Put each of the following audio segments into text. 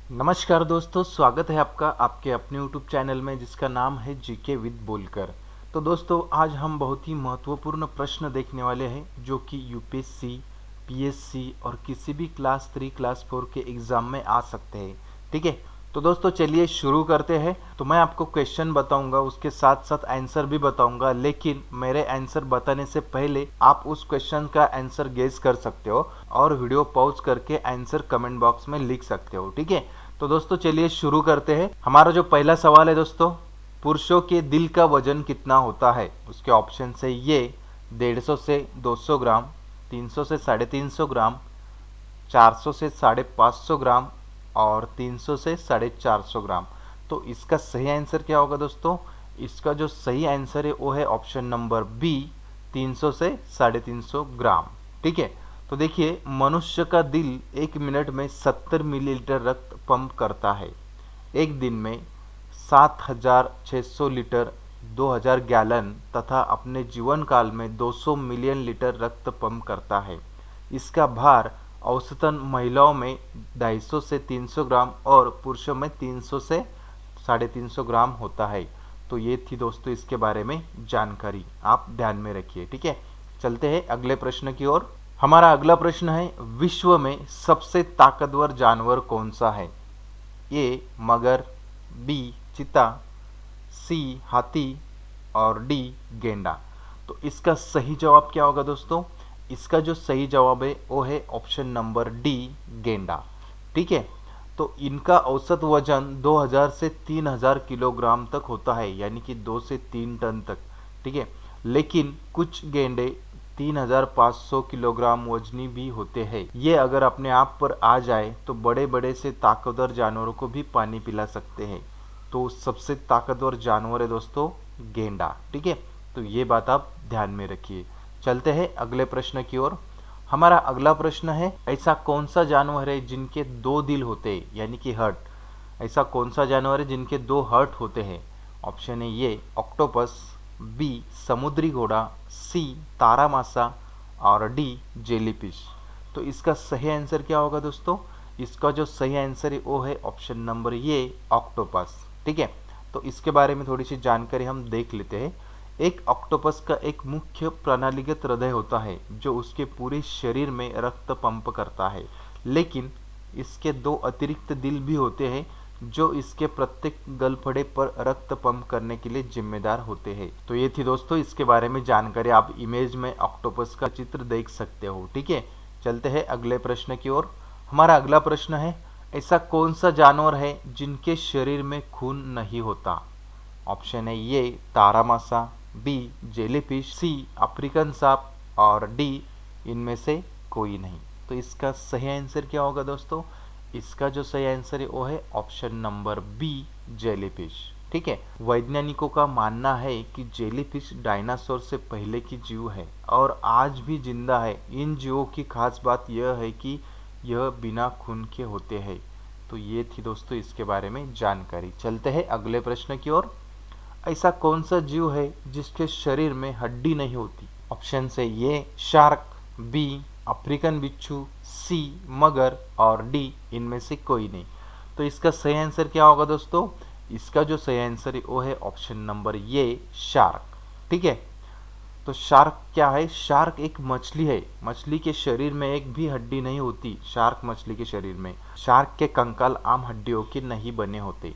नमस्कार दोस्तों, स्वागत है आपका आपके अपने यूट्यूब चैनल में जिसका नाम है जीके विद बोलकर। तो दोस्तों, आज हम बहुत ही महत्वपूर्ण प्रश्न देखने वाले हैं जो कि यूपीएससी, पीएससी और किसी भी क्लास 3 क्लास 4 के एग्ज़ाम में आ सकते हैं। ठीक है, तो दोस्तों चलिए शुरू करते हैं। तो मैं आपको क्वेश्चन बताऊंगा, उसके साथ साथ आंसर भी बताऊंगा, लेकिन मेरे आंसर बताने से पहले आप उस क्वेश्चन का आंसर गेस कर सकते हो और वीडियो पॉज करके आंसर कमेंट बॉक्स में लिख सकते हो। ठीक है, तो दोस्तों चलिए शुरू करते हैं। हमारा जो पहला सवाल है दोस्तों, पुरुषों के दिल का वजन कितना होता है? उसके ऑप्शन है ये 150 से 200 ग्राम, 300 से 350 ग्राम, 400 से 550 ग्राम और 300 से 450 ग्राम। तो इसका सही आंसर क्या होगा दोस्तों? इसका जो सही आंसर है वो है ऑप्शन नंबर बी, 300 से 350 ग्राम। ठीक है, तो देखिए, मनुष्य का दिल एक मिनट में 70 मिलीलीटर रक्त पंप करता है। एक दिन में 7,600 लीटर, 2,000 गैलन तथा अपने जीवन काल में 200 मिलियन लीटर रक्त पंप करता है। इसका भार औसतन महिलाओं में 250 से 300 ग्राम और पुरुषों में 300 से 350 ग्राम होता है। तो ये थी दोस्तों इसके बारे में जानकारी, आप ध्यान में रखिए। ठीक है, चलते हैं अगले प्रश्न की ओर। हमारा अगला प्रश्न है, विश्व में सबसे ताकतवर जानवर कौन सा है? ए मगर, बी चीता, सी हाथी और डी गेंडा। तो इसका सही जवाब क्या होगा दोस्तों? इसका जो सही जवाब है वो है ऑप्शन नंबर डी, गेंडा। ठीक है, तो इनका औसत वजन 2000 से 3000 किलोग्राम तक होता है, यानी कि 2 से 3 टन तक। ठीक है, लेकिन कुछ गेंडे 3500 किलोग्राम वजनी भी होते हैं। ये अगर अपने आप पर आ जाए तो बड़े बड़े से ताकतवर जानवरों को भी पानी पिला सकते हैं। तो सबसे ताकतवर जानवर है दोस्तों गेंडा। ठीक है, तो ये बात आप ध्यान में रखिए। चलते हैं अगले प्रश्न की ओर। हमारा अगला प्रश्न है, ऐसा कौन सा जानवर है जिनके 2 दिल होते हैं, यानी कि हर्ट। ऐसा कौन सा जानवर है जिनके 2 हर्ट होते हैं? ऑप्शन है ये ऑक्टोपस, बी समुद्री घोड़ा, सी तारामासा और डी जेलीफिश। तो इसका सही आंसर क्या होगा दोस्तों? इसका जो सही आंसर है वो है ऑप्शन नंबर ये ऑक्टोपस। ठीक है, तो इसके बारे में थोड़ी सी जानकारी हम देख लेते हैं। एक ऑक्टोपस का एक मुख्य प्रणालीगत हृदय होता है जो उसके पूरे शरीर में रक्त पंप करता है, लेकिन इसके 2 अतिरिक्त दिल भी होते हैं जो इसके प्रत्येक गलफड़े पर रक्त पंप करने के लिए जिम्मेदार होते हैं। तो ये थी दोस्तों इसके बारे में जानकारी, आप इमेज में ऑक्टोपस का चित्र देख सकते हो। ठीक है, चलते हैं अगले प्रश्न की ओर। हमारा अगला प्रश्न है, ऐसा कौन सा जानवर है जिनके शरीर में खून नहीं होता? ऑप्शन है ये तारामासा, बी जेलीफिश, सी अफ्रीकन सांप और डी इनमें से कोई नहीं। तो इसका सही आंसर क्या होगा दोस्तों? इसका जो सही आंसर है वो है ऑप्शन नंबर बी, जेलीफिश। ठीक है, वैज्ञानिकों का मानना है कि जेलीफिश डायनासोर से पहले की जीव है और आज भी जिंदा है। इन जीवों की खास बात यह है कि यह बिना खून के होते हैं। तो ये थी दोस्तों इसके बारे में जानकारी। चलते हैं अगले प्रश्न की ओर। ऐसा कौन सा जीव है जिसके शरीर में हड्डी नहीं होती? ऑप्शन से ये शार्क, बी अफ्रीकन बिच्छू, सी मगर और डी इनमें से कोई नहीं। तो इसका सही आंसर क्या होगा दोस्तों? इसका जो सही आंसर है वो है ऑप्शन नंबर ये शार्क। ठीक है, तो शार्क क्या है? शार्क एक मछली है। मछली के शरीर में एक भी हड्डी नहीं होती। शार्क मछली के शरीर में, शार्क के कंकाल आम हड्डियों के नहीं बने होते।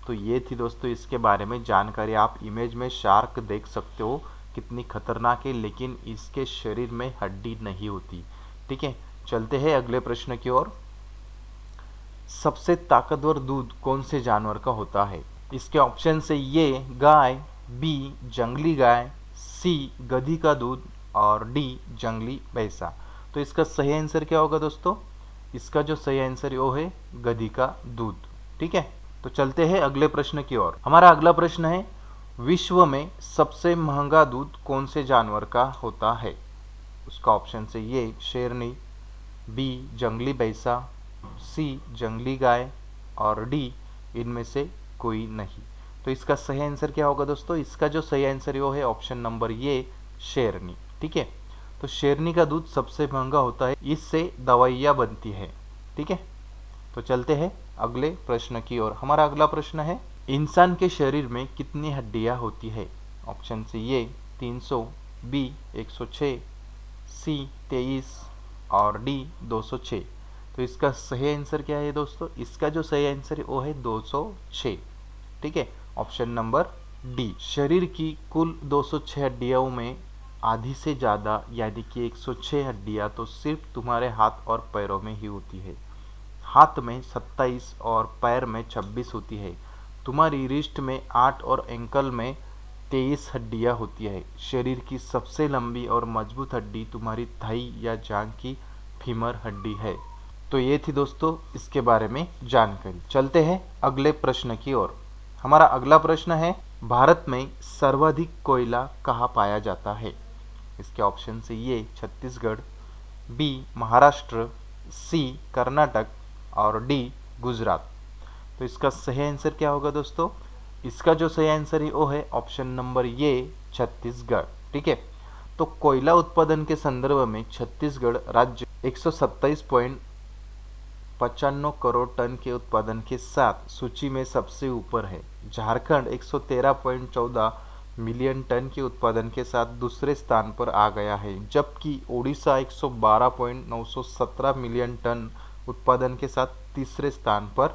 तो ये थी दोस्तों इसके बारे में जानकारी, आप इमेज में शार्क देख सकते हो कितनी खतरनाक है, लेकिन इसके शरीर में हड्डी नहीं होती। ठीक है, चलते हैं अगले प्रश्न की ओर। सबसे ताकतवर दूध कौन से जानवर का होता है? इसके ऑप्शन से ये गाय, बी जंगली गाय, सी गधी का दूध और डी जंगली भैंसा। तो इसका सही आंसर क्या होगा दोस्तों? इसका जो सही आंसर है वो है गधी का दूध। ठीक है, तो चलते हैं अगले प्रश्न की ओर। हमारा अगला प्रश्न है, विश्व में सबसे महंगा दूध कौन से जानवर का होता है? उसका ऑप्शन से ये शेरनी, बी जंगली भैंसा, सी जंगली गाय और डी इनमें से कोई नहीं। तो इसका सही आंसर क्या होगा दोस्तों? इसका जो सही आंसर है वो है ऑप्शन नंबर ये शेरनी। ठीक है, तो शेरनी का दूध सबसे महंगा होता है, इससे दवाइयाँ बनती है। ठीक है, तो चलते हैं अगले प्रश्न की ओर। हमारा अगला प्रश्न है, इंसान के शरीर में कितनी हड्डियां होती है? ऑप्शन से ये 300, बी 106, सी 23 और डी 206। तो इसका सही आंसर क्या है दोस्तों? इसका जो सही आंसर है वो है 206। ठीक है, ऑप्शन नंबर डी। शरीर की कुल 206 हड्डियों में आधी से ज़्यादा यानी कि 106 हड्डियाँ तो सिर्फ तुम्हारे हाथ और पैरों में ही होती है। हाथ में 27 और पैर में 26 होती है। तुम्हारी रिस्ट में 8 और एंकल में 23 हड्डियाँ होती है। शरीर की सबसे लंबी और मजबूत हड्डी तुम्हारी थाई या जांघ की फीमर हड्डी है। तो ये थी दोस्तों इसके बारे में जानकारी। चलते हैं अगले प्रश्न की ओर। हमारा अगला प्रश्न है, भारत में सर्वाधिक कोयला कहाँ पाया जाता है? इसके ऑप्शन से ये छत्तीसगढ़, बी महाराष्ट्र, सी कर्नाटक और डी गुजरात। तो इसका सही आंसर क्या होगा दोस्तों? इसका जो सही आंसर है वो है ऑप्शन नंबर ये छत्तीसगढ़। ठीक है, तो कोयला उत्पादन के संदर्भ में छत्तीसगढ़ राज्य 127.95 करोड़ टन के उत्पादन के साथ सूची में सबसे ऊपर है। झारखंड 113.14 मिलियन टन के उत्पादन के साथ दूसरे स्थान पर आ गया है, जबकि ओडिशा 112.917 मिलियन टन उत्पादन के साथ तीसरे स्थान पर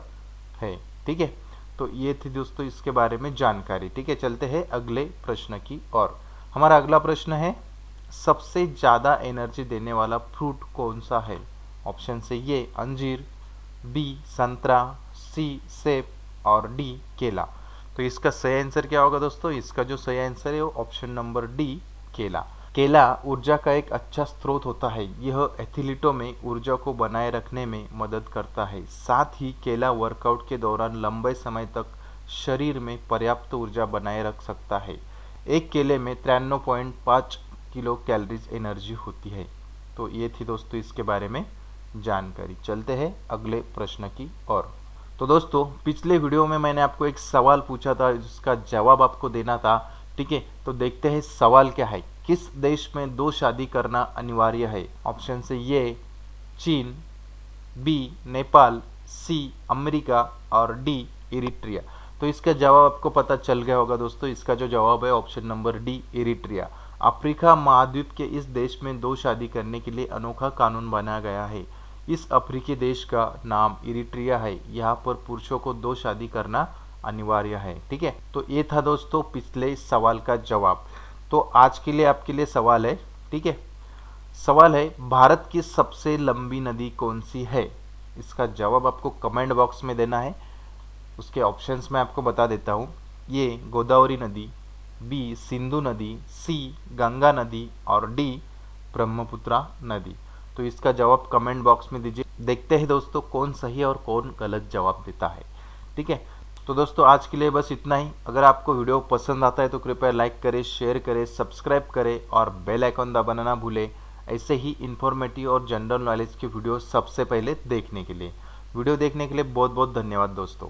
है। ठीक है, तो ये थी दोस्तों इसके बारे में जानकारी। ठीक है, चलते हैं अगले प्रश्न की ओर। हमारा अगला प्रश्न है, सबसे ज़्यादा एनर्जी देने वाला फ्रूट कौन सा है? ऑप्शन से ये अंजीर, बी संतरा, सी सेब और डी केला। तो इसका सही आंसर क्या होगा दोस्तों? इसका जो सही आंसर है वो ऑप्शन नंबर डी केला। केला ऊर्जा का एक अच्छा स्रोत होता है। यह एथलीटों में ऊर्जा को बनाए रखने में मदद करता है। साथ ही केला वर्कआउट के दौरान लंबे समय तक शरीर में पर्याप्त ऊर्जा बनाए रख सकता है। एक केले में 93.5 किलो कैलोरीज एनर्जी होती है। तो ये थी दोस्तों इसके बारे में जानकारी। चलते हैं अगले प्रश्न की ओर। तो दोस्तों पिछले वीडियो में मैंने आपको एक सवाल पूछा था, जिसका जवाब आपको देना था। ठीक है, तो देखते हैं सवाल क्या है। किस देश में 2 शादी करना अनिवार्य है? ऑप्शन से ये चीन, बी नेपाल, सी अमेरिका और डी इरिट्रिया। तो इसका जवाब आपको पता चल गया होगा दोस्तों। इसका जो जवाब है option number D Eritrea. Africa महाद्वीप के इस देश में 2 शादी करने के लिए अनोखा कानून बनाया गया है। इस अफ्रीकी देश का नाम इरिट्रिया है। यहाँ पर पुरुषों को 2 शादी करना अनिवार्य है। ठीक है, तो ये था दोस्तों पिछले सवाल का जवाब। तो आज के लिए आपके लिए सवाल है। ठीक है, सवाल है, भारत की सबसे लंबी नदी कौन सी है? इसका जवाब आपको कमेंट बॉक्स में देना है। उसके ऑप्शंस मैं आपको बता देता हूँ। ये गोदावरी नदी, बी सिंधु नदी, सी गंगा नदी और डी ब्रह्मपुत्रा नदी। तो इसका जवाब कमेंट बॉक्स में दीजिए। देखते हैं दोस्तों कौन सही और कौन गलत जवाब देता है। ठीक है, तो दोस्तों आज के लिए बस इतना ही। अगर आपको वीडियो पसंद आता है तो कृपया लाइक करें, शेयर करें, सब्सक्राइब करें और बेल आइकन दबाना ना भूलें। ऐसे ही इन्फॉर्मेटिव और जनरल नॉलेज की वीडियो सबसे पहले देखने के लिए। वीडियो देखने के लिए बहुत बहुत धन्यवाद दोस्तों।